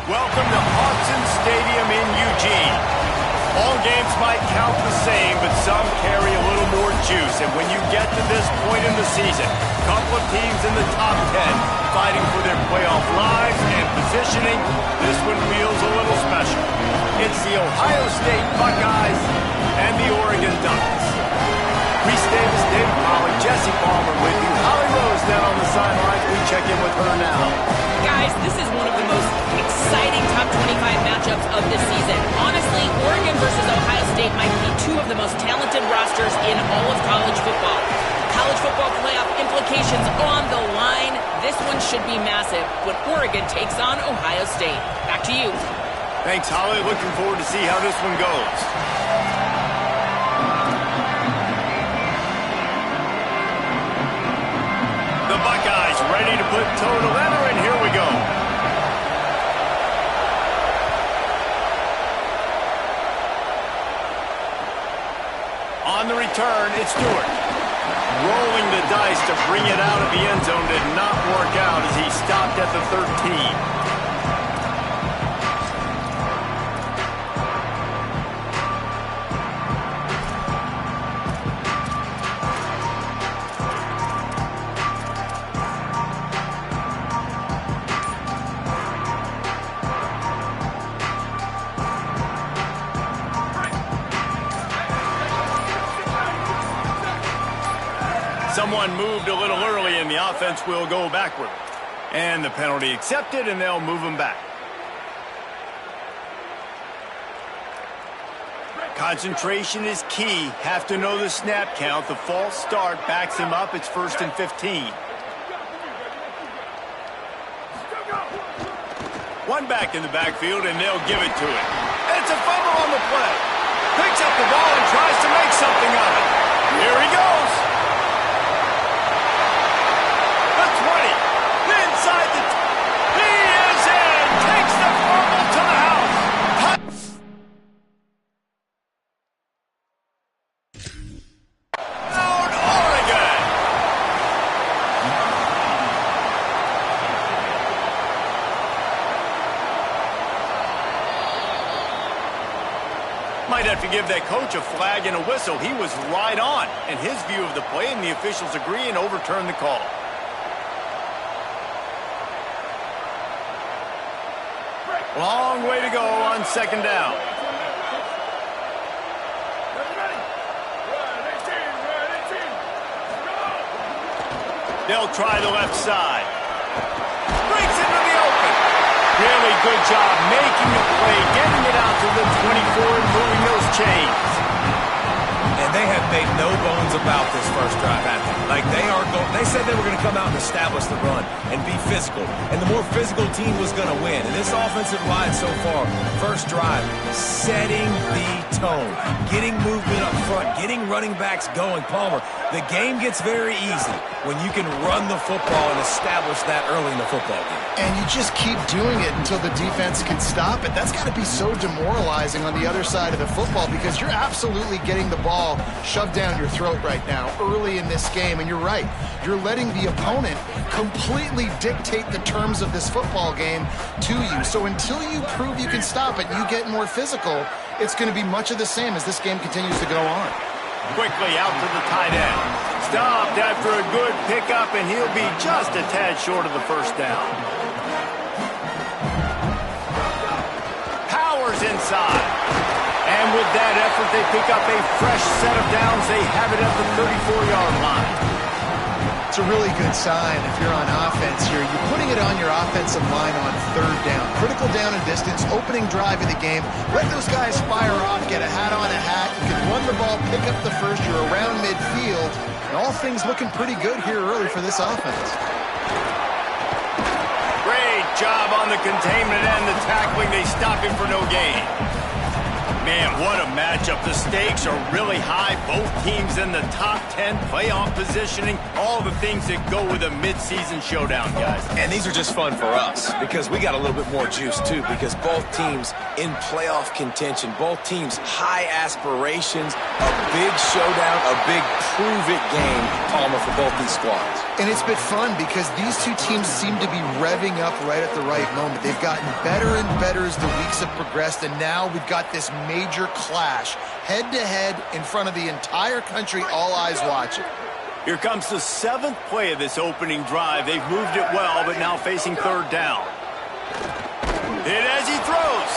Welcome to Autzen Stadium in Eugene. All games might count the same, but some carry a little more juice. And when you get to this point in the season, a couple of teams in the top 10 fighting for their playoff lives and positioning, this one feels a little special. It's the Ohio State Buckeyes and the Oregon Ducks. Reese Davis, David Pollack, Jesse Palmer with you. Holly Rose down on the sidelines. We check in with her now. Guys, this is one of the most exciting top 25 matchups of the season. Honestly, Oregon versus Ohio State might be two of the most talented rosters in all of college football. College football playoff implications on the line. This one should be massive when Oregon takes on Ohio State. Back to you. Thanks, Holly. Looking forward to see how this one goes. The Buckeyes ready to put toe to leather, and here we go. On the return, it's Stewart. Rolling the dice to bring it out of the end zone did not work out as he stopped at the 13. Someone moved a little early, and the offense will go backward. And the penalty accepted, and they'll move them back. Concentration is key. Have to know the snap count. The false start backs him up. It's 1st and 15. One back in the backfield, and they'll give it to him. It's a fumble on the play. Picks up the ball and tries to make something of it. Here he goes. Inside the he is in. Takes the fumble to the house. Out Oregon. Might have to give that coach a flag and a whistle. He was right on in his view of the play, and the officials agree and overturn the call. Long way to go on 2nd down. They'll try the left side. Breaks into the open. Really good job making the play, getting it out to the 24 and moving those chains. And they have made no bones about this first drive, have they? Like they said they were going to come out and establish the run and be physical. And the more physical team was going to win. And this offensive line so far, first drive, setting the tone, getting movement up front, getting running backs going. Palmer, the game gets very easy when you can run the football and establish that early in the football game. And you just keep doing it until the defense can stop it. That's got to be so demoralizing on the other side of the football because you're absolutely getting the ball shoved down your throat right now early in this game. And you're right. You're letting the opponent completely dictate the terms of this football game to you. So until you prove you can stop it, you get more physical, it's going to be much of the same as this game continues to go on. Quickly out to the tight end. Stopped after a good pickup, and he'll be just a tad short of the 1st down. Powers inside. And with that effort, they pick up a fresh set of downs. They have it at the 34-yard line. It's a really good sign if you're on offense here. You're putting it on your offensive line on 3rd down. Critical down and distance, opening drive of the game. Let those guys fire off, get a hat on a hat. You can run the ball, pick up the first. You're around midfield. And all things looking pretty good here early for this offense. Great job on the containment and the tackling. They stop him for no gain. Man, what a matchup. The stakes are really high. Both teams in the top 10, playoff positioning, all the things that go with a midseason showdown, guys. And these are just fun for us because we got a little bit more juice, too, because both teams in playoff contention, both teams high aspirations, a big showdown, a big prove-it game, Palmer, for both these squads. And it's been fun because these two teams seem to be revving up right at the right moment. They've gotten better and better as the weeks have progressed, and now we've got this major clash, head-to-head in front of the entire country, all eyes watching. Here comes the 7th play of this opening drive. They've moved it well, but now facing 3rd down. Hit as he throws,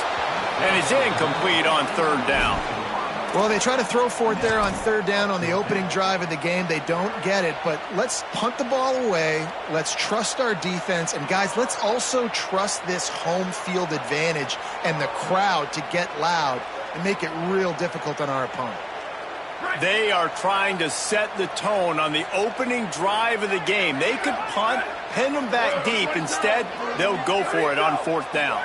and it's incomplete on 3rd down. Well, they try to throw for it there on 3rd down on the opening drive of the game. They don't get it, but let's punt the ball away. Let's trust our defense. And, guys, let's also trust this home field advantage and the crowd to get loud and make it real difficult on our opponent. They are trying to set the tone on the opening drive of the game. They could punt, pin them back deep. Instead, they'll go for it on 4th down.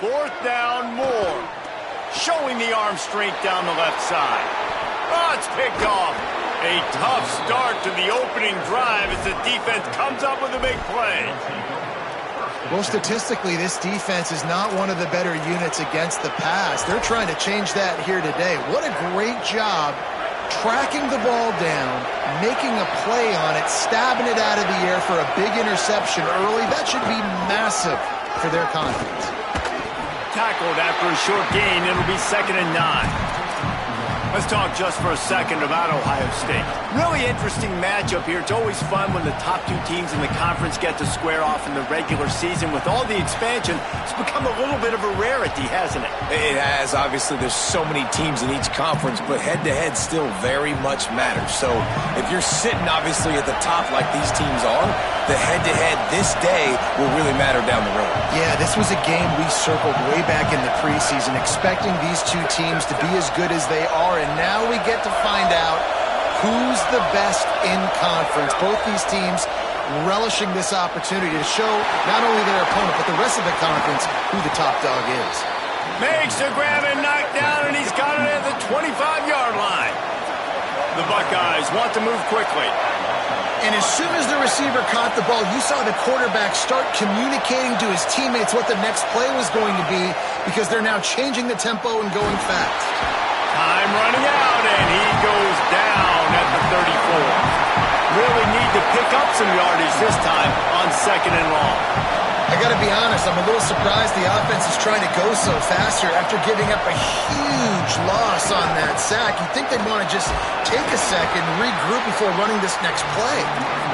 4th down, more. Showing the arm strength down the left side. Oh, it's picked off. A tough start to the opening drive as the defense comes up with a big play. Well, statistically, this defense is not one of the better units against the pass. They're trying to change that here today. What a great job tracking the ball down, making a play on it, stabbing it out of the air for a big interception early. That should be massive for their confidence. Tackled after a short gain. It'll be 2nd and 9. Let's talk just for a second about Ohio State. Really interesting matchup here. It's always fun when the top 2 teams in the conference get to square off in the regular season. With all the expansion, it's become a little bit of a rarity, hasn't it? It has. Obviously, there's so many teams in each conference, but head-to-head still very much matters. So if you're sitting, obviously, at the top like these teams are, the head-to-head this day will really matter down the road. Yeah, this was a game we circled way back in the preseason, expecting these two teams to be as good as they are, and now we get to find out who's the best in conference. Both these teams relishing this opportunity to show not only their opponent, but the rest of the conference who the top dog is. Makes a grab and knock down, and he's got it at the 25-yard line. The Buckeyes want to move quickly. And as soon as the receiver caught the ball, you saw the quarterback start communicating to his teammates what the next play was going to be because they're now changing the tempo and going fast. Time running out, and he goes down at the 34. Really need to pick up some yardage this time on 2nd and long. I got to be honest, I'm a little surprised the offense is trying to go so fast here after giving up a huge loss on that sack. You'd think they'd want to just take a second, regroup before running this next play.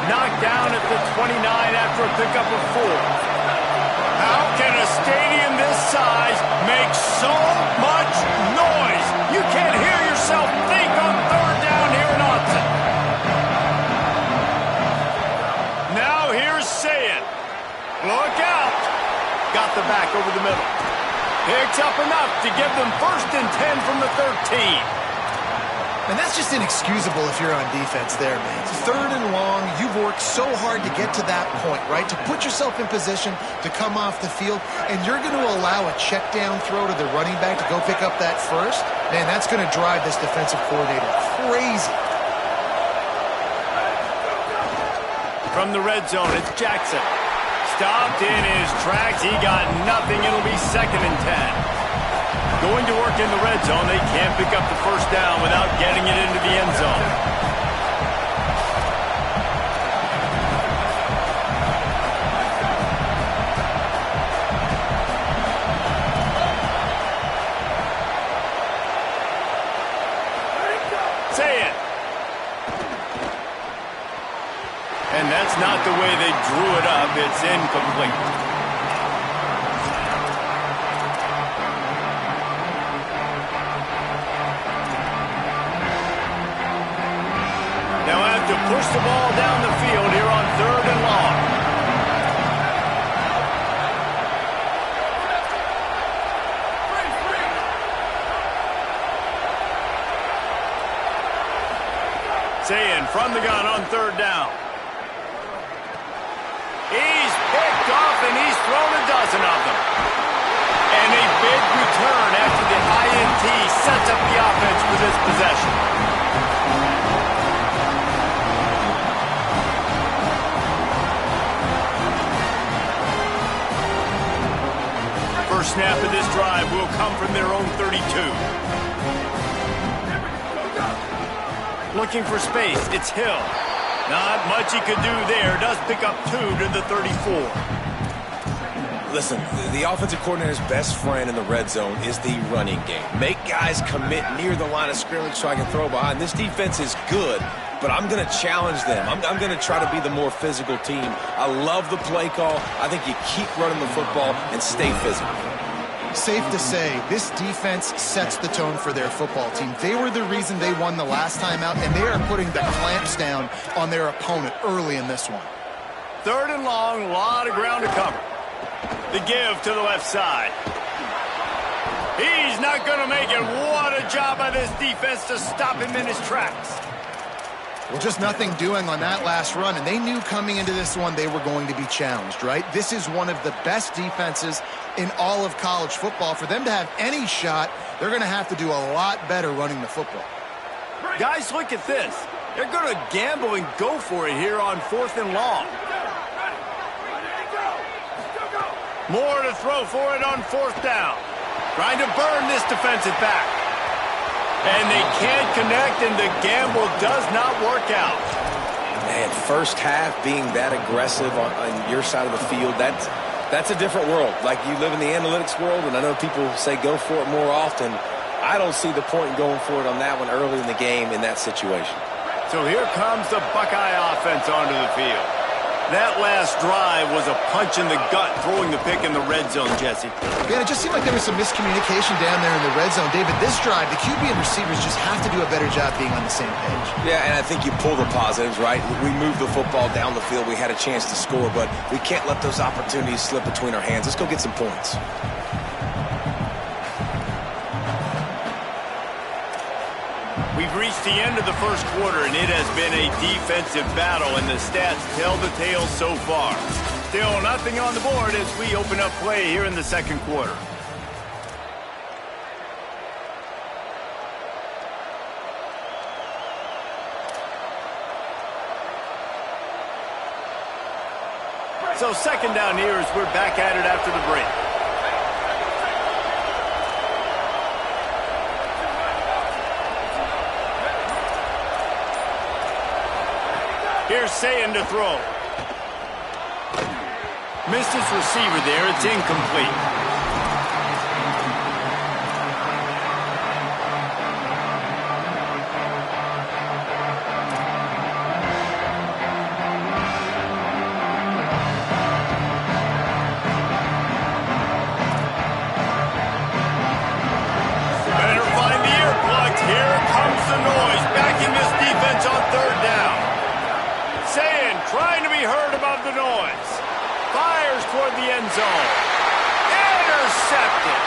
Knocked down at the 29 after a pickup of 4. How can a stadium this size make so much noise? You can't hear yourself think on 3rd down here in Austin. Now here's Saying. Look out. Got the back over the middle. Picks up enough to give them 1st and 10 from the 13. And that's just inexcusable if you're on defense there, man. 3rd and long, you've worked so hard to get to that point, right? To put yourself in position to come off the field, and you're going to allow a check down throw to the running back to go pick up that 1st? Man, that's going to drive this defensive coordinator crazy. From the red zone, it's Jackson. Stopped in his tracks. He got nothing. It'll be 2nd and 10. Going to work in the red zone. They can't pick up the 1st down without getting it into the end zone. Say it. And that's not the way they drew it up. It's incomplete. To push the ball down the field here on 3rd and long. Saying from the gun on 3rd down. He's picked off and he's thrown a dozen of them. And a big return after the high-intensity sets up the offense for this possession. First snap of this drive will come from their own 32. Looking for space, it's Hill. Not much he could do there. Does pick up 2 to the 34. Listen, the offensive coordinator's best friend in the red zone is the running game. Make guys commit near the line of scrimmage so I can throw behind. This defense is good, but I'm going to challenge them. I'm going to try to be the more physical team. I love the play call. I think you keep running the football and stay physical. Safe to say, this defense sets the tone for their football team. They were the reason they won the last time out, and they are putting the clamps down on their opponent early in this one. 3rd and long, a lot of ground to cover. The give to the left side. He's not going to make it. What a job by this defense to stop him in his tracks. Well, just nothing doing on that last run, and they knew coming into this one they were going to be challenged, right? This is one of the best defenses in all of college football. For them to have any shot, they're going to have to do a lot better running the football. Guys, look at this. They're going to gamble and go for it here on 4th and long. More to throw for it on 4th down. Trying to burn this defensive back. And they can't connect, and the gamble does not work out. Man, first half being that aggressive on your side of the field, that's a different world. Like, you live in the analytics world, and I know people say go for it more often. I don't see the point in going for it on that one early in the game in that situation. So here comes the Buckeye offense onto the field. That last drive was a punch in the gut, throwing the pick in the red zone, Jesse. Yeah, it just seemed like there was some miscommunication down there in the red zone. David, this drive, the QB and receivers just have to do a better job being on the same page. Yeah, and I think you pull the positives, right? We moved the football down the field. We had a chance to score, but we can't let those opportunities slip between our hands. Let's go get some points. We've reached the end of the first quarter, and it has been a defensive battle, and the stats tell the tale so far. Still nothing on the board as we open up play here in the second quarter. So 2nd down here as we're back at it after the break. Here's Sayin to throw. Missed his receiver there. It's incomplete. Better find the earplugs. Here comes the noise. Back in this defense on 3rd down. Sayin trying to be heard above the noise. Fires toward the end zone. Intercepted.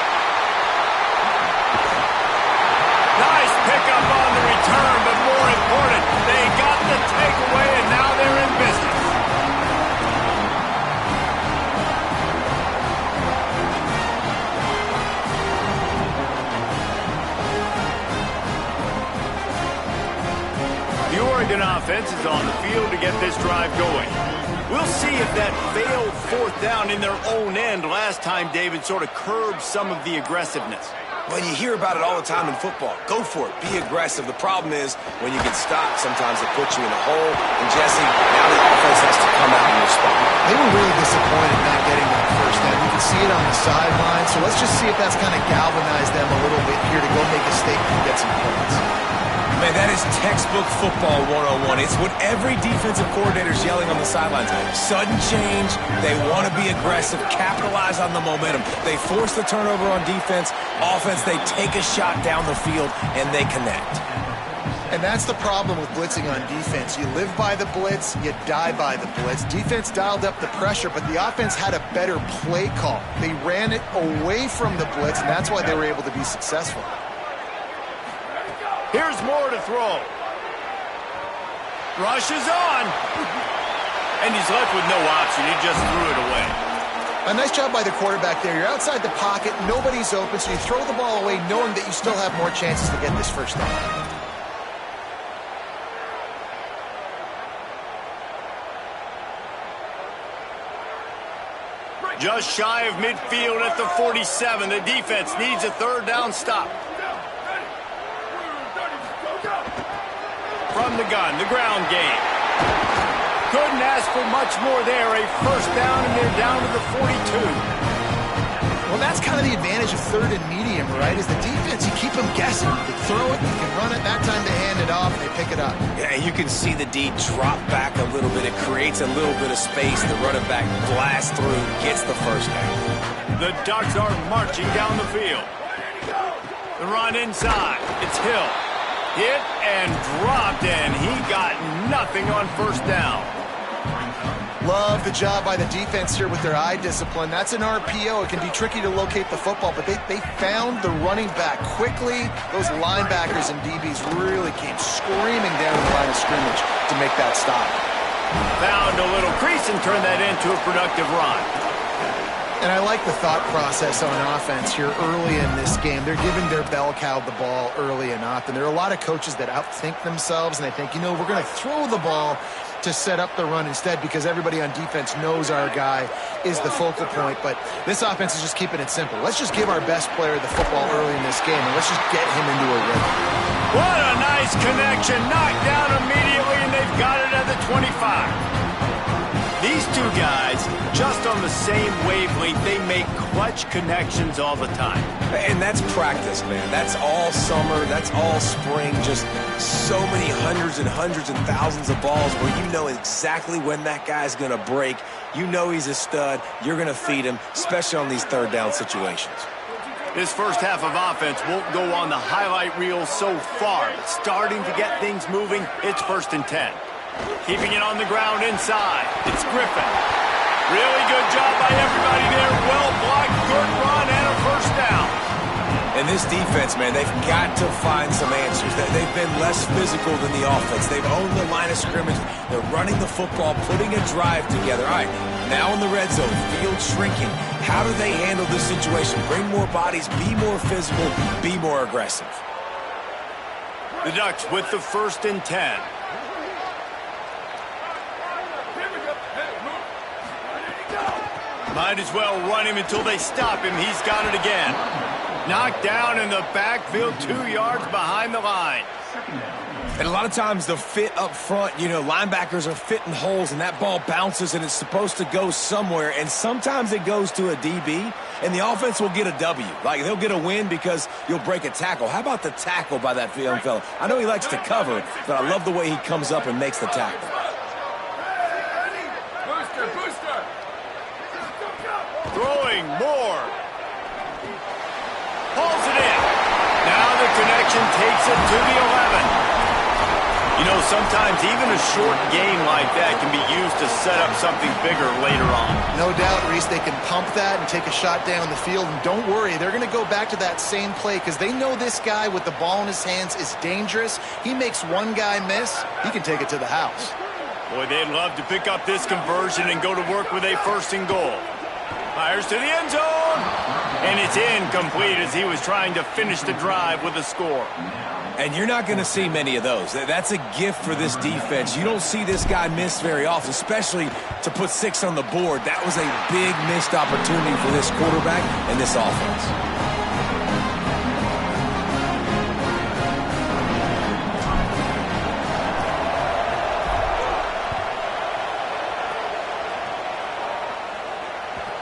Nice pickup on the return, but more important, they got the takeaway, and now they're in business. The Oregon offense is on the field to get this drive going. We'll see if that failed 4th down in their own end last time, David, sort of curbed some of the aggressiveness. Well, you hear about it all the time in football. Go for it. Be aggressive. The problem is when you get stopped, sometimes it puts you in a hole. And, Jesse, now the offense has to come out and respond. They were really disappointed not getting that 1st down. You can see it on the sideline. So let's just see if that's kind of galvanized them a little bit here to go make a statement and get some points. Man, that is textbook football 101. It's what every defensive coordinator is yelling on the sidelines. Sudden change. They want to be aggressive, capitalize on the momentum. They force the turnover on defense. Offense, they take a shot down the field, and they connect. And that's the problem with blitzing on defense. You live by the blitz, you die by the blitz. Defense dialed up the pressure, but the offense had a better play call. They ran it away from the blitz, and that's why they were able to be successful. Here's Moore to throw. Rush is on. And he's left with no option. He just threw it away. A nice job by the quarterback there. You're outside the pocket, nobody's open, so you throw the ball away knowing that you still have more chances to get this first down. Just shy of midfield at the 47. The defense needs a third down stop. From the gun, the ground game. Couldn't ask for much more there. A first down, and they're down to the 42. Well, that's kind of the advantage of third and medium, right? Is the defense, you keep them guessing. You can throw it, you can run it, that time they hand it off, and they pick it up. Yeah, you can see the D drop back a little bit. It creates a little bit of space. The running back blasts through, gets the first down. The Ducks are marching down the field. The run inside. It's Hill. Hit and dropped, and he got nothing on first down. Love the job by the defense here with their eye discipline. That's an RPO. It can be tricky to locate the football, but they found the running back quickly. Those linebackers and DBs really came screaming down the line of scrimmage to make that stop. Found a little crease and turned that into a productive run. And I like the thought process on offense here early in this game. They're giving their bell cow the ball early and often. There are a lot of coaches that outthink themselves, and they think, you know, we're going to throw the ball to set up the run instead because everybody on defense knows our guy is the focal point. But this offense is just keeping it simple. Let's just give our best player the football early in this game, and let's just get him into a rhythm. What a nice connection. Knocked down immediately, and they've got it at the 25. These two guys, just on the same wavelength, they make clutch connections all the time. And that's practice, man. That's all summer. That's all spring. Just so many hundreds and thousands of balls where you know exactly when that guy's going to break. You know he's a stud. You're going to feed him, especially on these third down situations. This first half of offense won't go on the highlight reel so far. But starting to get things moving, it's 1st and 10. Keeping it on the ground inside. It's Griffin. Really good job by everybody there. Well blocked, good run, and a first down. And this defense, man, they've got to find some answers. They've been less physical than the offense. They've owned the line of scrimmage. They're running the football, putting a drive together. All right, now in the red zone, field shrinking. How do they handle this situation? Bring more bodies, be more physical, be more aggressive. The Ducks with the 1st and 10. Might as well run him until they stop him. He's got it again. Knocked down in the backfield, 2 yards behind the line. And a lot of times the fit up front, you know, linebackers are fitting holes and that ball bounces and it's supposed to go somewhere. And sometimes it goes to a DB and the offense will get a W. Like they'll get a win because you'll break a tackle. How about the tackle by that young fella? I know he likes to cover, but I love the way he comes up and makes the tackle. Throwing more. Pulls it in. Now the connection takes it to the 11. You know, sometimes even a short game like that can be used to set up something bigger later on. No doubt, Reese, they can pump that and take a shot down the field. And don't worry, they're going to go back to that same play because they know this guy with the ball in his hands is dangerous. He makes one guy miss, he can take it to the house. Boy, they'd love to pick up this conversion and go to work with a 1st and goal. Fires to the end zone. And it's incomplete as he was trying to finish the drive with a score. And you're not going to see many of those. That's a gift for this defense. You don't see this guy miss very often, especially to put 6 on the board. That was a big missed opportunity for this quarterback and this offense.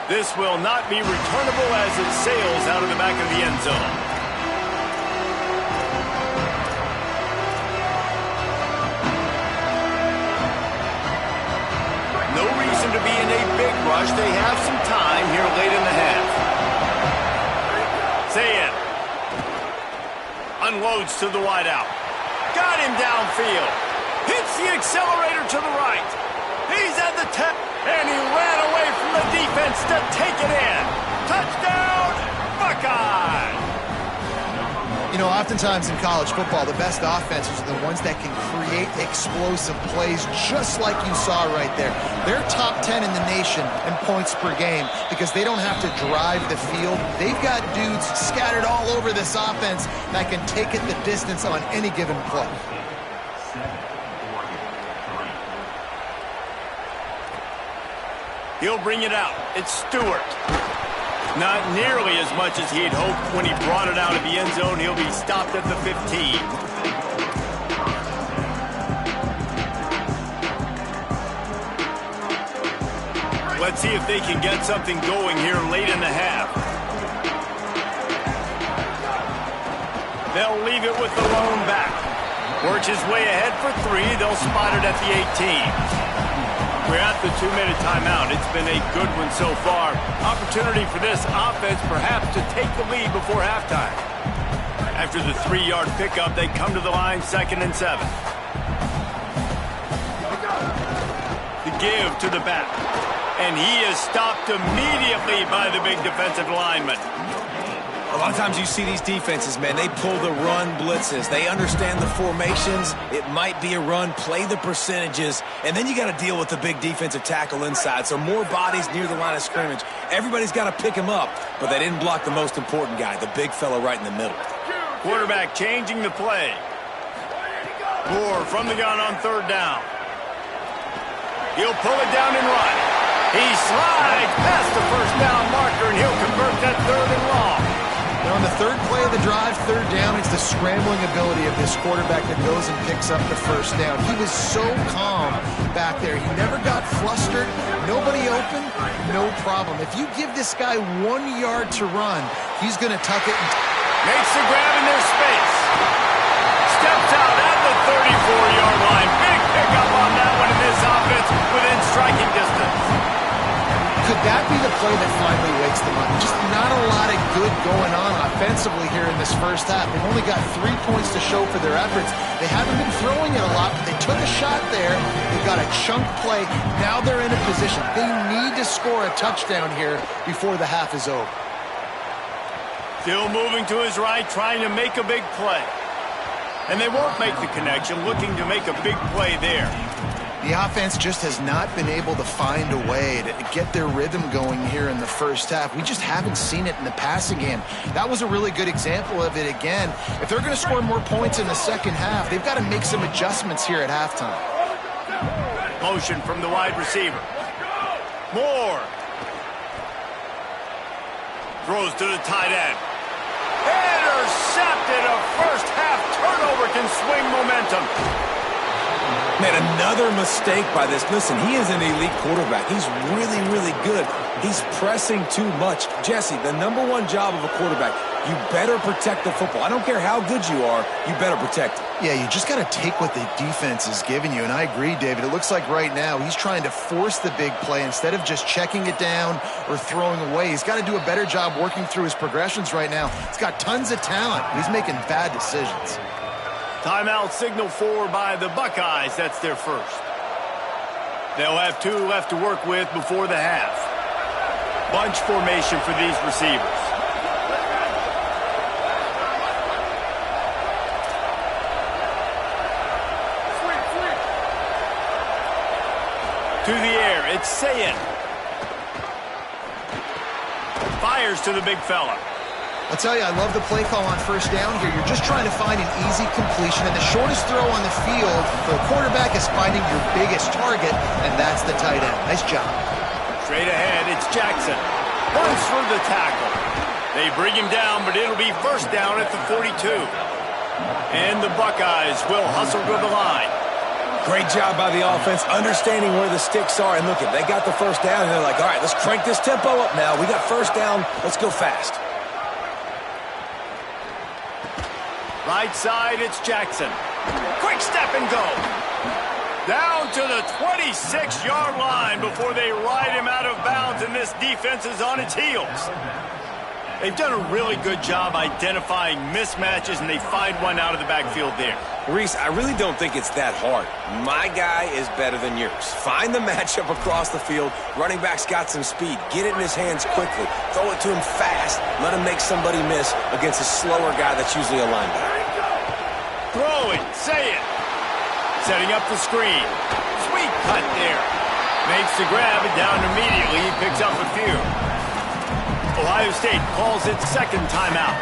This will not be returnable as it sails out of the back of the end zone. No reason to be in a big rush. They have some time here late in the half. Zayn unloads to the wideout. Got him downfield. Hits the accelerator to the right. He's at the 10. And he ran away from the defense to take it in. Touchdown, Buckeye! You know, oftentimes in college football, the best offenses are the ones that can create explosive plays just like you saw right there. They're top 10 in the nation in points per game because they don't have to drive the field. They've got dudes scattered all over this offense that can take it the distance on any given play. He'll bring it out. It's Stewart. Not nearly as much as he'd hoped when he brought it out of the end zone. He'll be stopped at the 15. Let's see if they can get something going here late in the half. They'll leave it with the lone back. Works his way ahead for 3. They'll spot it at the 18. We're at the 2-minute timeout. It's been a good one so far. Opportunity for this offense perhaps to take the lead before halftime. After the 3-yard pickup, they come to the line 2nd and 7. The give to the back. And he is stopped immediately by the big defensive lineman. A lot of times you see these defenses, man, they pull the run blitzes. They understand the formations. It might be a run, play the percentages, and then you got to deal with the big defensive tackle inside. So more bodies near the line of scrimmage. Everybody's got to pick him up, but they didn't block the most important guy, the big fella right in the middle. Quarterback changing the play. Moore from the gun on 3rd down. He'll pull it down and run. He slides past the 1st down marker, and he'll convert that 3rd and long. Now on the 3rd play of the drive, 3rd down, it's the scrambling ability of this quarterback that goes and picks up the 1st down. He was so calm back there. He never got flustered. Nobody open, no problem. If you give this guy 1 yard to run, he's going to tuck it. Makes the grab in their space. Steps out at the 34-yard line. Big pickup on that one in this offense within striking distance. Could that be the play that finally wakes them up? Just not a lot of good going on offensively here in this first half. They've only got 3 points to show for their efforts. They haven't been throwing it a lot, but they took a shot there. They got a chunk play. Now they're in a position. They need to score a touchdown here before the half is over. Still moving to his right, trying to make a big play. And they won't make the connection, looking to make a big play there. The offense just has not been able to find a way to get their rhythm going here in the first half. We just haven't seen it in the passing game. That was a really good example of it again. If they're going to score more points in the second half, they've got to make some adjustments here at halftime. Motion from the wide receiver. Moore. Throws to the tight end. Intercepted. A first half turnover can swing momentum. Man, another mistake by this. Listen, he is an elite quarterback. He's really, really good. He's pressing too much. Jesse, the #1 job of a quarterback, you better protect the football. I don't care how good you are, you better protect it. Yeah, you just got to take what the defense is giving you. And I agree, David. It looks like right now he's trying to force the big play instead of just checking it down or throwing away. He's got to do a better job working through his progressions right now. He's got tons of talent. He's making bad decisions. Timeout signal for by the Buckeyes. That's their first. They'll have 2 left to work with before the half. Bunch formation for these receivers. To the air, it's Sayin. Fires to the big fella. I'll tell you, I love the play call on 1st down here. You're just trying to find an easy completion, and the shortest throw on the field for the quarterback is finding your biggest target, and that's the tight end. Nice job. Straight ahead, it's Jackson. Runs for the tackle. They bring him down, but it'll be 1st down at the 42. And the Buckeyes will hustle to the line. Great job by the offense, understanding where the sticks are. And look, they got the 1st down, and they're like, all right, let's crank this tempo up now. We got 1st down. Let's go fast. Right side, it's Jackson. Quick step and go. Down to the 26-yard line before they ride him out of bounds, and this defense is on its heels. They've done a really good job identifying mismatches, and they find one out of the backfield there. Reese, I really don't think it's that hard. My guy is better than yours. Find the matchup across the field. Running back's got some speed. Get it in his hands quickly. Throw it to him fast. Let him make somebody miss against a slower guy that's usually a linebacker. Throwing, say it. Setting up the screen. Sweet cut there. Makes the grab and down immediately. He picks up a few. Ohio State calls its second timeout.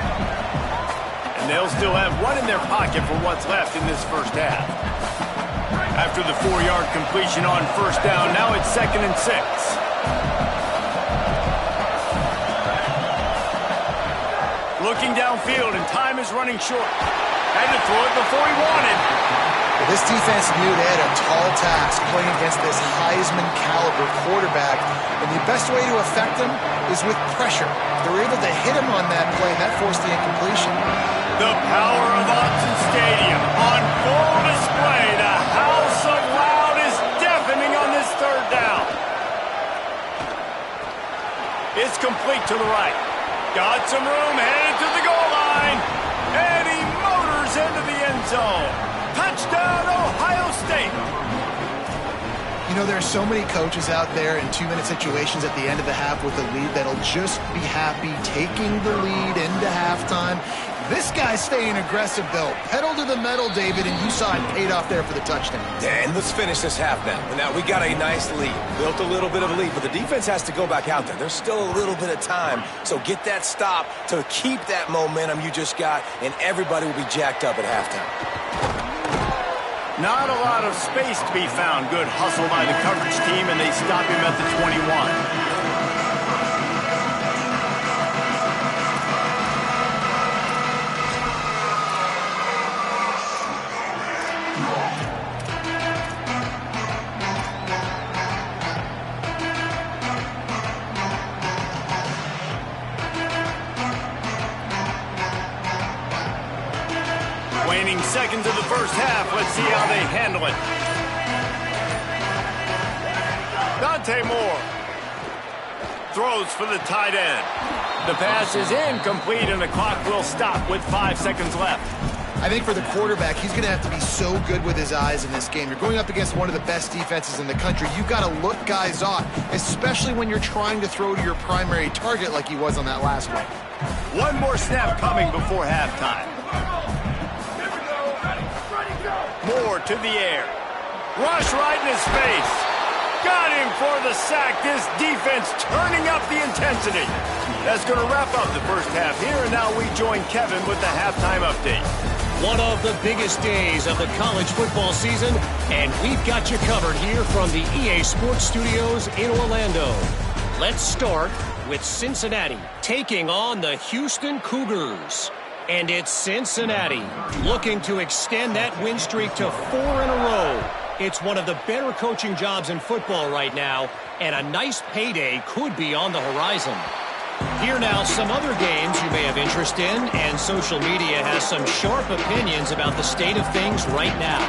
And they'll still have one in their pocket for what's left in this first half. After the 4-yard completion on first down, now it's 2nd and 6. Looking downfield, and time is running short. Had to throw it before he wanted. Well, this defense knew they had a tall task playing against this Heisman-caliber quarterback, and the best way to affect him is with pressure. They were able to hit him on that play, and that forced the incompletion. The power of Autzen Stadium on full display. The house of loud is deafening on this third down. It's complete to the right. Got some room, headed to the goal line. And he motors into the end zone. Touchdown, Ohio State. You know, there are so many coaches out there in 2-minute situations at the end of the half with a lead that'll just be happy taking the lead into halftime. This guy's staying aggressive, though. Pedal to the metal, David, and you saw it paid off there for the touchdown. And let's finish this half now. Now, we got a nice lead. Built a little bit of a lead, but the defense has to go back out there. There's still a little bit of time, so get that stop to keep that momentum you just got, and everybody will be jacked up at halftime. Not a lot of space to be found. Good hustle by the coverage team, and they stop him at the 21. Waning seconds of the first half. Let's see how they handle it. Dante Moore throws for the tight end. The pass is incomplete, and the clock will stop with 5 seconds left. I think for the quarterback, he's going to have to be so good with his eyes in this game. You're going up against one of the best defenses in the country. You've got to look guys off, especially when you're trying to throw to your primary target like he was on that last one. One more snap coming before halftime. Moore to the air. Rush right in his face. Got him for the sack. This defense turning up the intensity. That's going to wrap up the first half here, and now we join Kevin with the halftime update. One of the biggest days of the college football season, and we've got you covered here from the EA Sports Studios in Orlando. Let's start with Cincinnati taking on the Houston Cougars. And it's Cincinnati looking to extend that win streak to 4 in a row. It's one of the better coaching jobs in football right now, and a nice payday could be on the horizon. Here now, some other games you may have interest in, and social media has some sharp opinions about the state of things right now.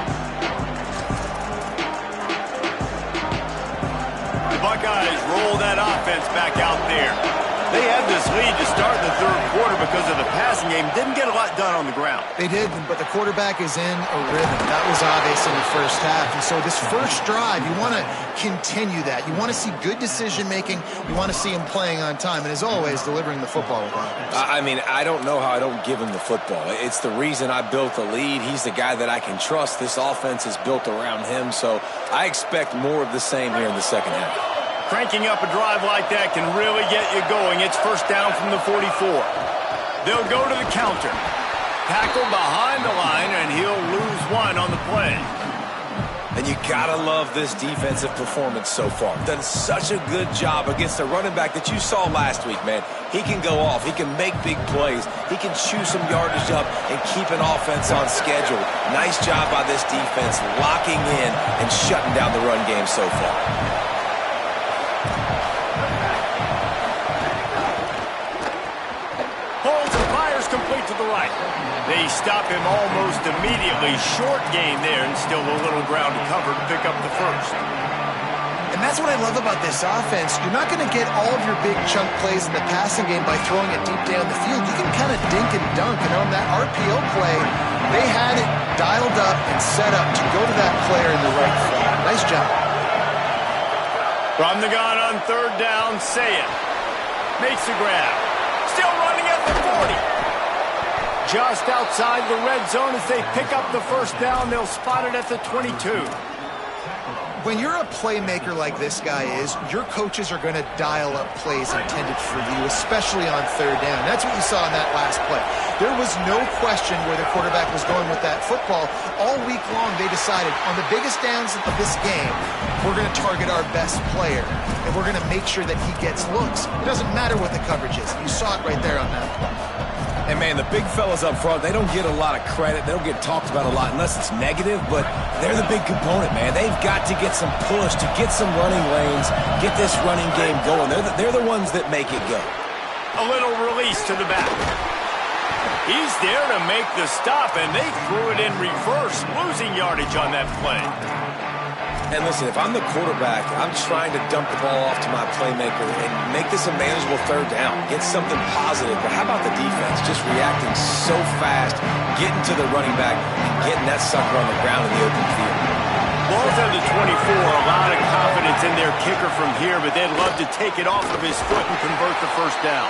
The Buckeyes roll that offense back out there. They had this lead to start the third quarter because of the passing game. Didn't get a lot done on the ground. They did, but the quarterback is in a rhythm. That was obvious in the first half. And so this first drive, you want to continue that. You want to see good decision-making. You want to see him playing on time. And as always, delivering the football with offense. I mean, I don't know how I don't give him the football. It's the reason I built the lead. He's the guy that I can trust. This offense is built around him. So I expect more of the same here in the second half. Cranking up a drive like that can really get you going. It's first down from the 44. They'll go to the counter. Tackled behind the line, and he'll lose one on the play. And you gotta love this defensive performance so far. Done such a good job against the running back that you saw last week, man. He can go off. He can make big plays. He can chew some yardage up and keep an offense on schedule. Nice job by this defense locking in and shutting down the run game so far. Complete to the right. They stop him almost immediately. Short gain there, and still a little ground to cover to pick up the first. And that's what I love about this offense. You're not going to get all of your big chunk plays in the passing game by throwing it deep down the field. You can kind of dink and dunk. And on that RPO play, they had it dialed up and set up to go to that player in the right flat. Nice job. From the gun on third down, Say it. Makes the grab. Still running at the 40. Just outside the red zone as they pick up the first down. They'll spot it at the 22. When you're a playmaker like this guy is, your coaches are going to dial up plays intended for you, especially on third down. That's what you saw in that last play. There was no question where the quarterback was going with that football. All week long, they decided on the biggest downs of this game, we're going to target our best player, and we're going to make sure that he gets looks. It doesn't matter what the coverage is. You saw it right there on that play. And, man, the big fellas up front, they don't get a lot of credit. They don't get talked about a lot unless it's negative, but they're the big component, man. They've got to get some push, to get some running lanes, get this running game going. They're the ones that make it go. A little release to the back. He's there to make the stop, and they threw it in reverse, losing yardage on that play. And listen, if I'm the quarterback, I'm trying to dump the ball off to my playmaker and make this a manageable third down, get something positive. But how about the defense just reacting so fast, getting to the running back, and getting that sucker on the ground in the open field? Ball's at the 24, a lot of confidence in their kicker from here, but they'd love to take it off of his foot and convert the first down.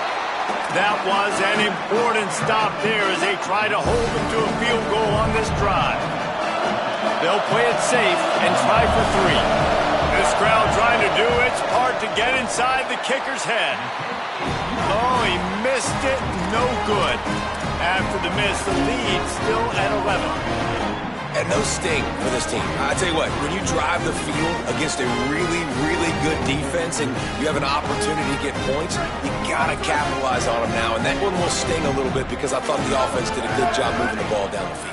That was an important stop there as they try to hold them to a field goal on this drive. They'll play it safe and try for 3. This crowd trying to do its part to get inside the kicker's head. Oh, he missed it. No good. After the miss, the lead still at 11. And no sting for this team. I tell you what, when you drive the field against a really, really good defense and you have an opportunity to get points, you got to capitalize on them now. And that one will sting a little bit because I thought the offense did a good job moving the ball down the field.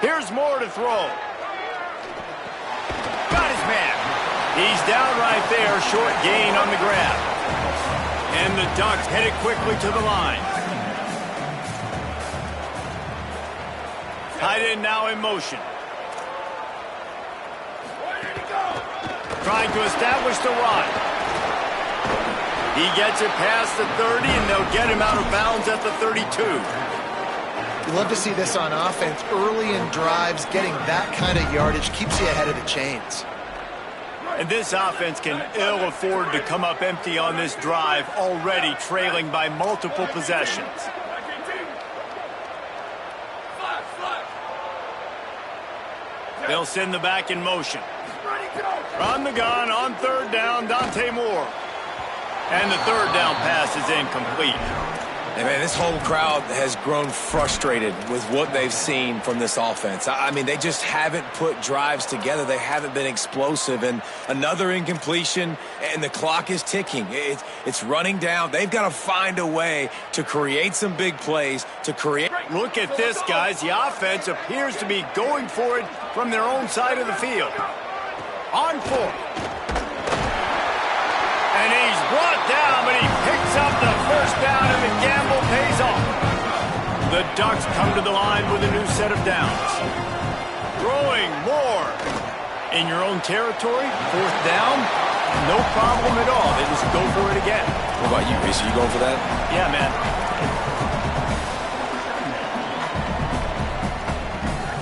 Here's Moore to throw. Got his man. He's down right there, short gain on the grab. And the Ducks headed quickly to the line. Tight end now in motion. Trying to establish the run. He gets it past the 30, and they'll get him out of bounds at the 32. You love to see this on offense. Early in drives, getting that kind of yardage keeps you ahead of the chains. And this offense can ill afford to come up empty on this drive, already trailing by multiple possessions. They'll send the back in motion. From the gun on third down, Dante Moore. And the third down pass is incomplete. And, man, this whole crowd has grown frustrated with what they've seen from this offense. I mean, they just haven't put drives together. They haven't been explosive. And another incompletion, and the clock is ticking. It's running down. They've got to find a way to create some big plays, to create. Look at this, guys. The offense appears to be going for it from their own side of the field. On 4. And he's brought down, but he picks up the first down, and the gamble pays off. The Ducks come to the line with a new set of downs. Throwing more. In your own territory, fourth down, no problem at all. They just go for it again. What about you, Reese? Are you going for that? Yeah, man.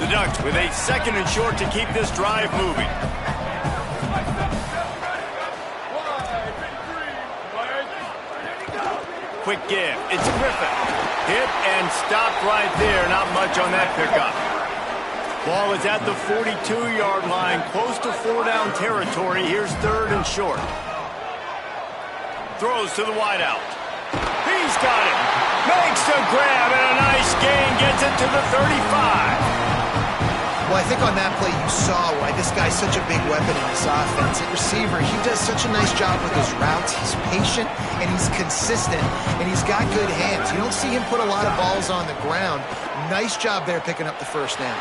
The Ducks with a second and short to keep this drive moving. Quick give. It's Griffin. Hit and stopped right there. Not much on that pickup. Ball is at the 42-yard line, close to 4-down territory. Here's third and short. Throws to the wideout. He's got it. Makes the grab and a nice gain. Gets it to the 35. Well, I think on that play you saw why this guy's such a big weapon in this offense. At receiver, he does such a nice job with his routes. He's patient, and he's consistent, and he's got good hands. You don't see him put a lot of balls on the ground. Nice job there picking up the first down.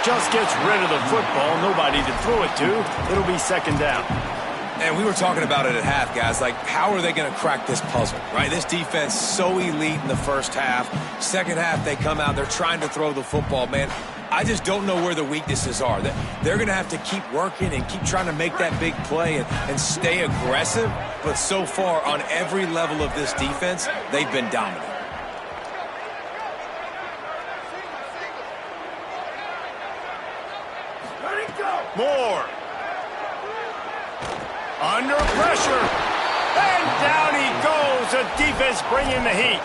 Just gets rid of the football. Nobody to throw it to. It'll be second down. And we were talking about it at half, guys. Like, how are they going to crack this puzzle, right? This defense so elite in the first half. Second half, they come out. They're trying to throw the football, man. I just don't know where the weaknesses are. They're going to have to keep working and keep trying to make that big play and stay aggressive. But so far, on every level of this defense, they've been dominant. Moore. Under pressure. And down he goes. The defense bringing the heat.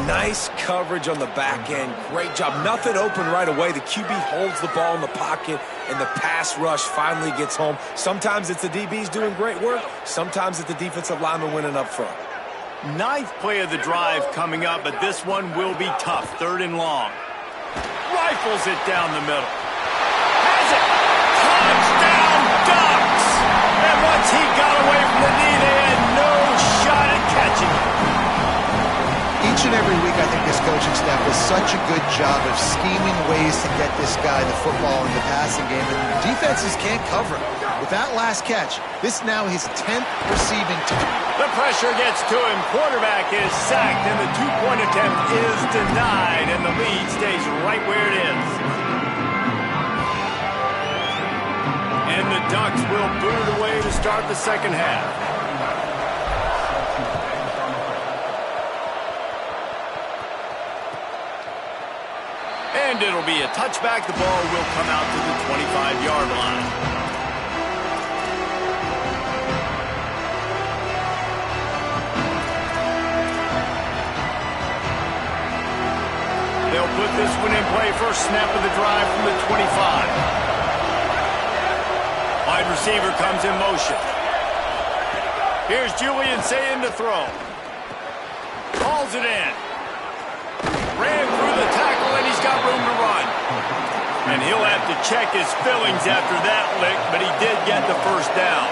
Nice coverage on the back end. Great job. Nothing open right away. The QB holds the ball in the pocket, and the pass rush finally gets home. Sometimes it's the DBs doing great work. Sometimes it's the defensive lineman winning up front. Ninth play of the drive coming up, but this one will be tough. 3rd and long. Rifles it down the middle. Has it. Touchdown, Ducks! And once he got away from the knee, they had no shot at catching him. Each and every week, I think this coaching staff does such a good job of scheming ways to get this guy the football in the passing game, and defenses can't cover him. With that last catch, this now his 10th receiving time. The pressure gets to him. Quarterback is sacked, and the 2-point attempt is denied, and the lead stays right where it is. And the Ducks will boot it away to start the second half. And it'll be a touchback. The ball will come out to the 25-yard line. They'll put this one in play. First snap of the drive from the 25. Wide receiver comes in motion. Here's Julian Sayin to throw. Calls it in. Ran through the tackle, and he's got room to run. And he'll have to check his fillings after that lick, but he did get the first down.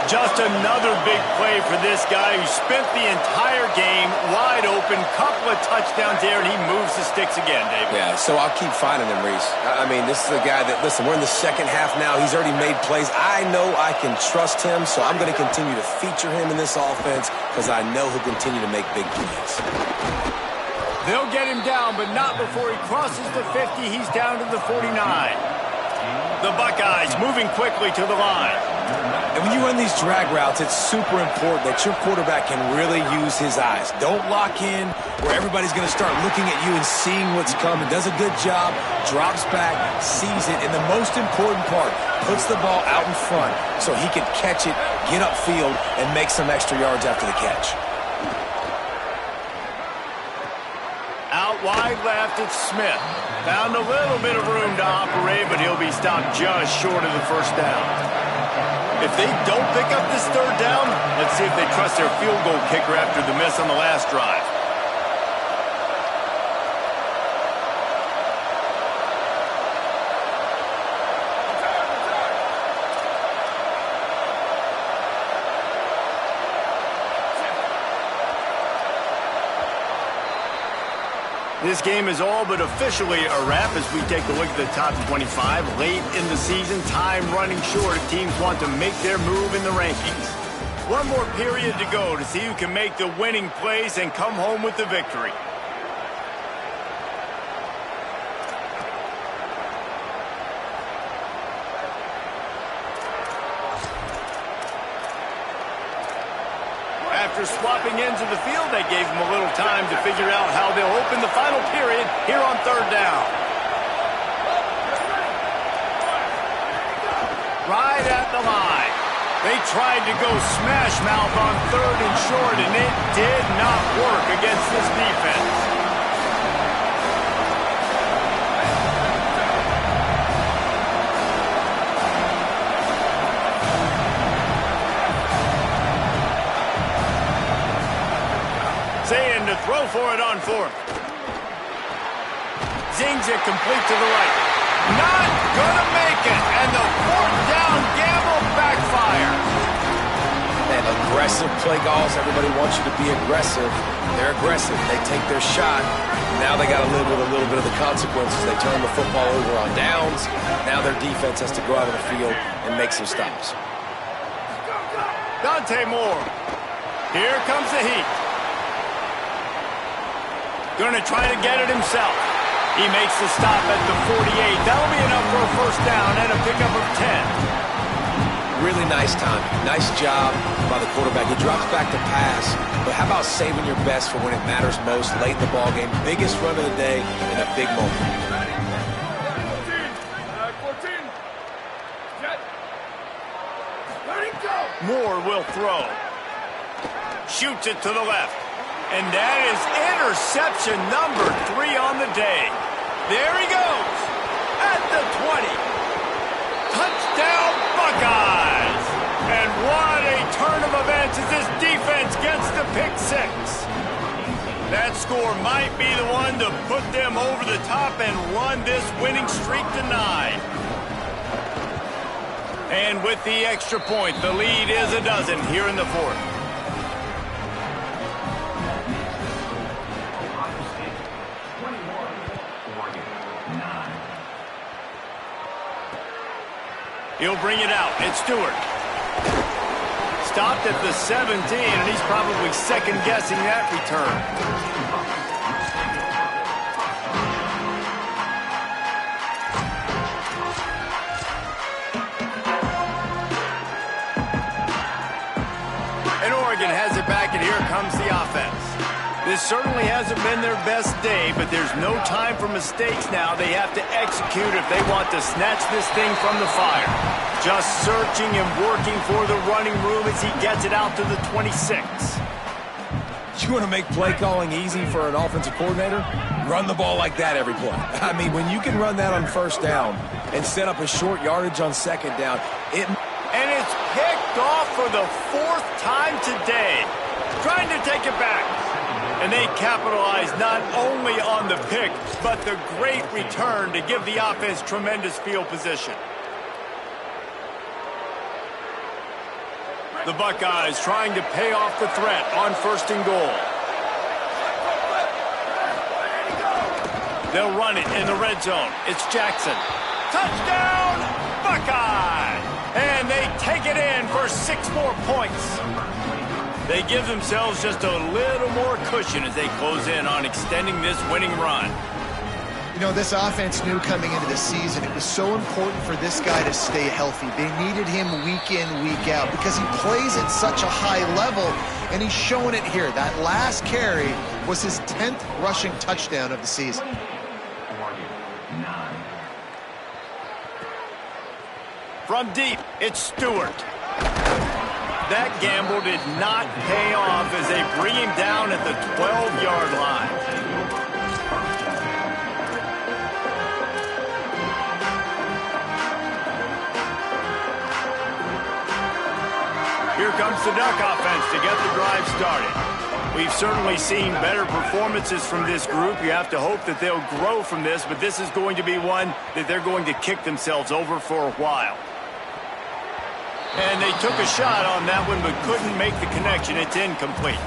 Just another big play for this guy who spent the entire game wide open. Couple of touchdowns there, and he moves the sticks again, David. Yeah, so I'll keep finding him, Reese. I mean, this is a guy that, listen, we're in the second half now. He's already made plays. I know I can trust him, so I'm going to continue to feature him in this offense because I know he'll continue to make big plays. They'll get him down, but not before he crosses the 50. He's down to the 49. The Buckeyes moving quickly to the line. And when you run these drag routes, it's super important that your quarterback can really use his eyes. Don't lock in where everybody's going to start looking at you and seeing what's coming. Does a good job, drops back, sees it, and the most important part, puts the ball out in front so he can catch it, get upfield, and make some extra yards after the catch. Out wide left, it's Smith. Found a little bit of room to operate, but he'll be stopped just short of the first down. If they don't pick up this third down, let's see if they trust their field goal kicker after the miss on the last drive. This game is all but officially a wrap as we take a look at the top 25. Late in the season, time running short if teams want to make their move in the rankings. One more period to go to see who can make the winning plays and come home with the victory. After swapping ends of the field, they gave them a little time to figure out how they'll open the final period here on third down. Right at the line. They tried to go smash mouth on third and short, and it did not work against this defense. Sayin to throw for it on fourth. Zings it complete to the right. Not gonna make it, and the fourth down gamble backfires. And aggressive play calls. Everybody wants you to be aggressive. They're aggressive. They take their shot. Now they got to live with a little bit of the consequences. They turn the football over on downs. Now their defense has to go out on the field and make some stops. Dante Moore. Here comes the heat. Going to try to get it himself. He makes the stop at the 48. That'll be enough for a first down and a pickup of 10. Really nice timing. Nice job by the quarterback. He drops back to pass, but how about saving your best for when it matters most late in the ballgame? Biggest run of the day in a big moment. Moore will throw. Shoots it to the left. And that is interception number 3 on the day. There he goes. At the 20. Touchdown Buckeyes. And what a turn of events as this defense gets the pick 6. That score might be the one to put them over the top and run this winning streak to 9. And with the extra point, the lead is a dozen here in the 4th. He'll bring it out. It's Stewart. Stopped at the 17, and he's probably second-guessing that return. Has it back, and here comes the offense. This certainly hasn't been their best day, but there's no time for mistakes now. They have to execute if they want to snatch this thing from the fire. Just searching and working for the running room as he gets it out to the 26. You want to make play calling easy for an offensive coordinator? Run the ball like that every play. I mean, when you can run that on first down and set up a short yardage on second down, And it's picked off for the 4th time today. Trying to take it back. And they capitalize not only on the pick, but the great return to give the offense tremendous field position. The Buckeyes trying to pay off the threat on 1st and goal. They'll run it in the red zone. It's Jackson. Touchdown, Buckeyes! And they take it in for 6 more points. They give themselves just a little more cushion as they close in on extending this winning run. You know, this offense knew coming into the season it was so important for this guy to stay healthy. They needed him week in, week out because he plays at such a high level, and he's showing it here. That last carry was his 10th rushing touchdown of the season. From deep, it's Stewart. That gamble did not pay off as they bring him down at the 12-yard line. Here comes the Duck offense to get the drive started. We've certainly seen better performances from this group. You have to hope that they'll grow from this, but this is going to be one that they're going to kick themselves over for a while. And they took a shot on that one, but couldn't make the connection. It's incomplete.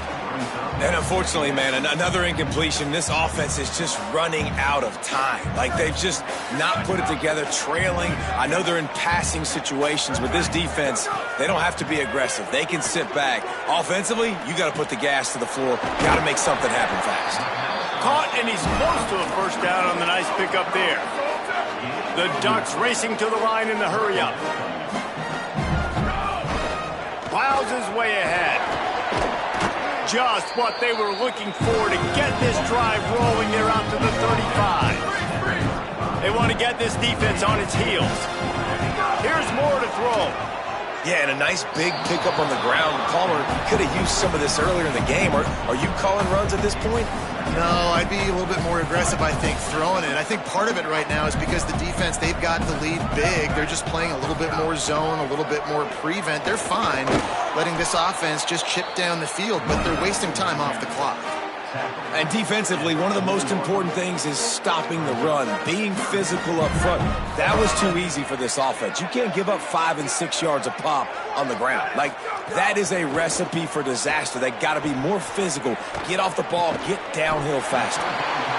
And unfortunately, man, another incompletion. This offense is just running out of time. Like, they've just not put it together, trailing. I know they're in passing situations, but this defense, they don't have to be aggressive. They can sit back. Offensively, you got to put the gas to the floor. Got to make something happen fast. Caught, and he's close to a first down on the nice pickup there. The Ducks racing to the line in the hurry-up. Plows his way ahead. Just what they were looking for to get this drive rolling there out to the 35. They want to get this defense on its heels. Here's Moore to throw. Yeah, and a nice big pickup on the ground. Palmer could have used some of this earlier in the game. Are you calling runs at this point? No, I'd be a little bit more aggressive, I think, throwing it. I think part of it right now is because the defense, they've got the lead big. They're just playing a little bit more zone, a little bit more prevent. They're fine letting this offense just chip down the field, but they're wasting time off the clock. And defensively, one of the most important things is stopping the run, being physical up front. That was too easy for this offense. You can't give up 5 and 6 yards a pop on the ground. Like, that is a recipe for disaster. They got to be more physical, get off the ball, get downhill faster.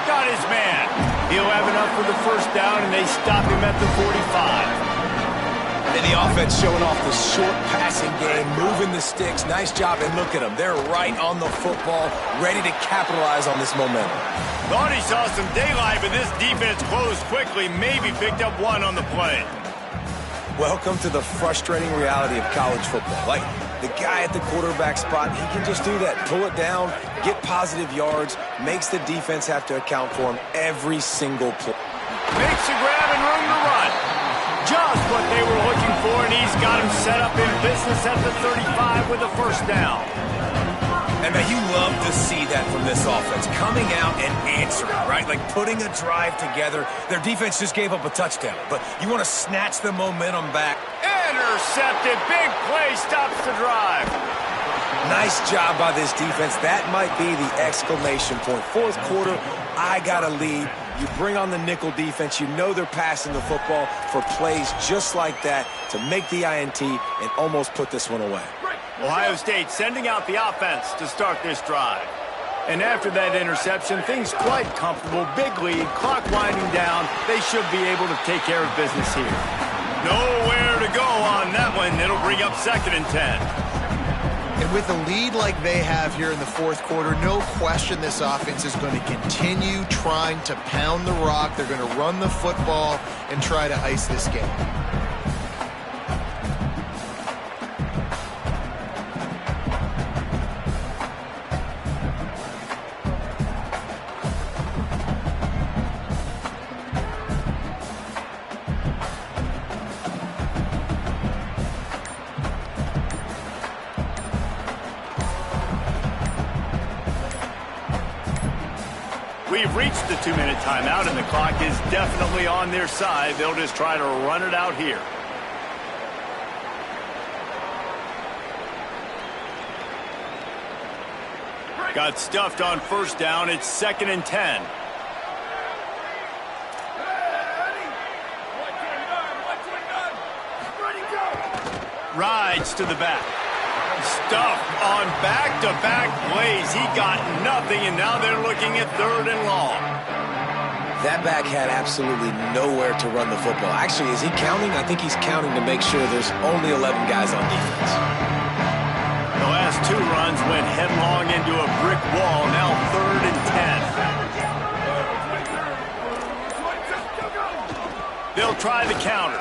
Got his man. He'll have enough for the first down, and they stop him at the 45. And the offense showing off the short passing game, moving the sticks. Nice job, and look at them. They're right on the football, ready to capitalize on this momentum. Thought he saw some daylight, but this defense closed quickly, maybe picked up one on the play. Welcome to the frustrating reality of college football. Like, the guy at the quarterback spot, he can just do that. Pull it down, get positive yards, makes the defense have to account for him every single play. Makes a grab and room to run. Just what they were looking for, and he's got him set up in business at the 35 with a first down. And man, you love to see that from this offense, coming out and answering, right? Like putting a drive together. Their defense just gave up a touchdown, but you want to snatch the momentum back. Intercepted. Big play stops the drive. Nice job by this defense. That might be the exclamation point. Fourth quarter, I got a lead. You bring on the nickel defense. You know they're passing the football for plays just like that to make the INT and almost put this one away. Ohio State sending out the offense to start this drive. And after that interception, things quite comfortable. Big lead, clock winding down. They should be able to take care of business here. Nowhere to go on that one. It'll bring up 2nd and 10. And with a lead like they have here in the fourth quarter, no question this offense is going to continue trying to pound the rock. They're going to run the football and try to ice this game. We've reached the 2-minute timeout, and the clock is definitely on their side. They'll just try to run it out here. Got stuffed on first down. It's 2nd and 10. Rides to the back. Stuffed on back-to-back plays. He got nothing, and now they're looking at 3rd and long. That back had absolutely nowhere to run the football. Actually, is he counting? I think he's counting to make sure there's only 11 guys on defense. The last 2 runs went headlong into a brick wall. Now 3rd and 10. They'll try the counter.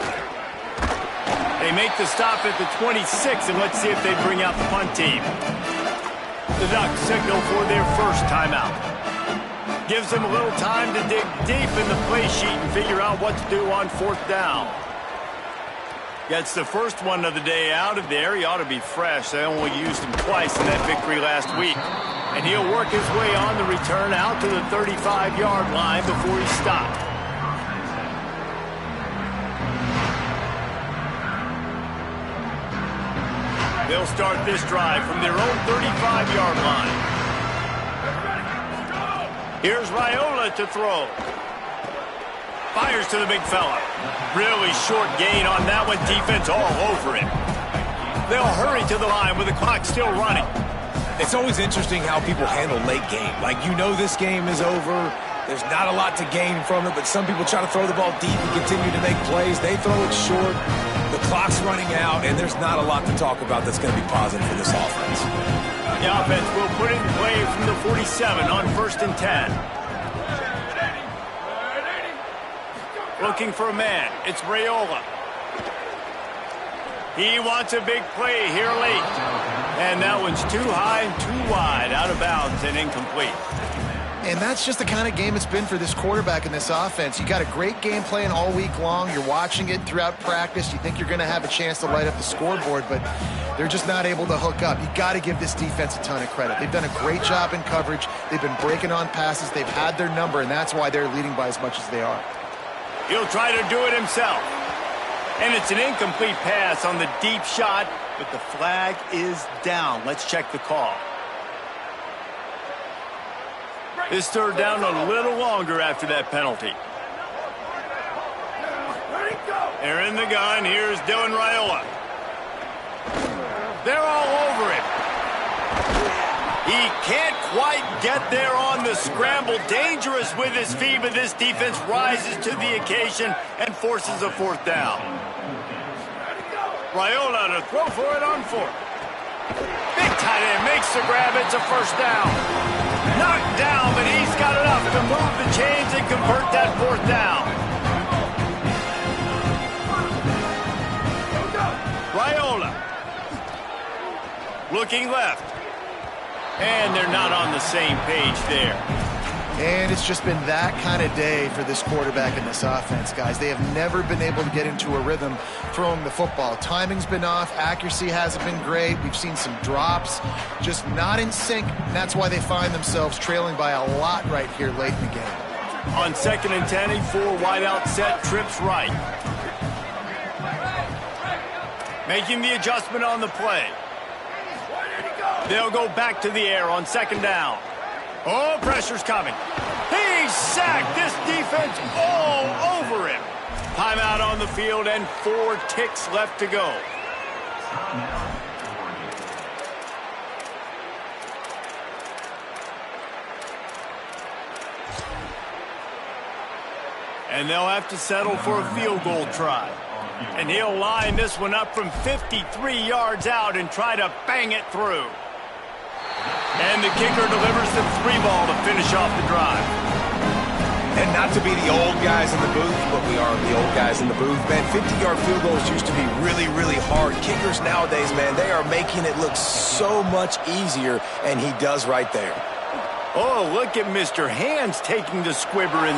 They make the stop at the 26, and let's see if they bring out the punt team. The Ducks signal for their first timeout. Gives them a little time to dig deep in the play sheet and figure out what to do on 4th down. Gets the first one of the day out of there. He ought to be fresh. They only used him twice in that victory last week. And he'll work his way on the return out to the 35-yard line before he stopped. They'll start this drive from their own 35-yard line. Here's Raiola to throw. Fires to the big fella. Really short gain on that one. Defense all over him. They'll hurry to the line with the clock still running. It's always interesting how people handle late game. Like, you know this game is over. There's not a lot to gain from it, but some people try to throw the ball deep and continue to make plays. They throw it short. The clock's running out, and there's not a lot to talk about that's going to be positive for this offense. The offense will put in play from the 47 on 1st and 10. Looking for a man. It's Raiola. He wants a big play here late. And that one's too high and too wide, out of bounds and incomplete. And that's just the kind of game it's been for this quarterback in this offense. You got a great game plan all week long. You're watching it throughout practice. You think you're going to have a chance to light up the scoreboard, but they're just not able to hook up. You got to give this defense a ton of credit. They've done a great job in coverage. They've been breaking on passes. They've had their number, and that's why they're leading by as much as they are. He'll try to do it himself. And it's an incomplete pass on the deep shot, but the flag is down. Let's check the call. This 3rd down a little longer after that penalty. They're in the gun. Here's Dylan Raiola. They're all over him. He can't quite get there on the scramble. Dangerous with his feet, but this defense rises to the occasion and forces a 4th down. Raiola to throw for it on fourth. Big tight end makes the grab. It's a first down. Knocked down, but he's got enough to move the chains and convert that fourth down. Raiola. Looking left. And they're not on the same page there. And it's just been that kind of day for this quarterback in this offense, guys. They have never been able to get into a rhythm throwing the football. Timing's been off. Accuracy hasn't been great. We've seen some drops, just not in sync. And that's why they find themselves trailing by a lot right here late in the game. On 2nd and 10, a 4-wideout set, trips right. Making the adjustment on the play. They'll go back to the air on 2nd down. Oh, pressure's coming. He's sacked. This defense all over him. Timeout on the field and 4 ticks left to go. And they'll have to settle for a field goal try. And he'll line this one up from 53 yards out and try to bang it through. And the kicker delivers the 3-ball to finish off the drive. And not to be the old guys in the booth, but we are the old guys in the booth, man. 50-yard field goals used to be really, really hard. Kickers nowadays, man, they are making it look so much easier, and he does right there. Oh, look at Mr. Hands taking the squibber and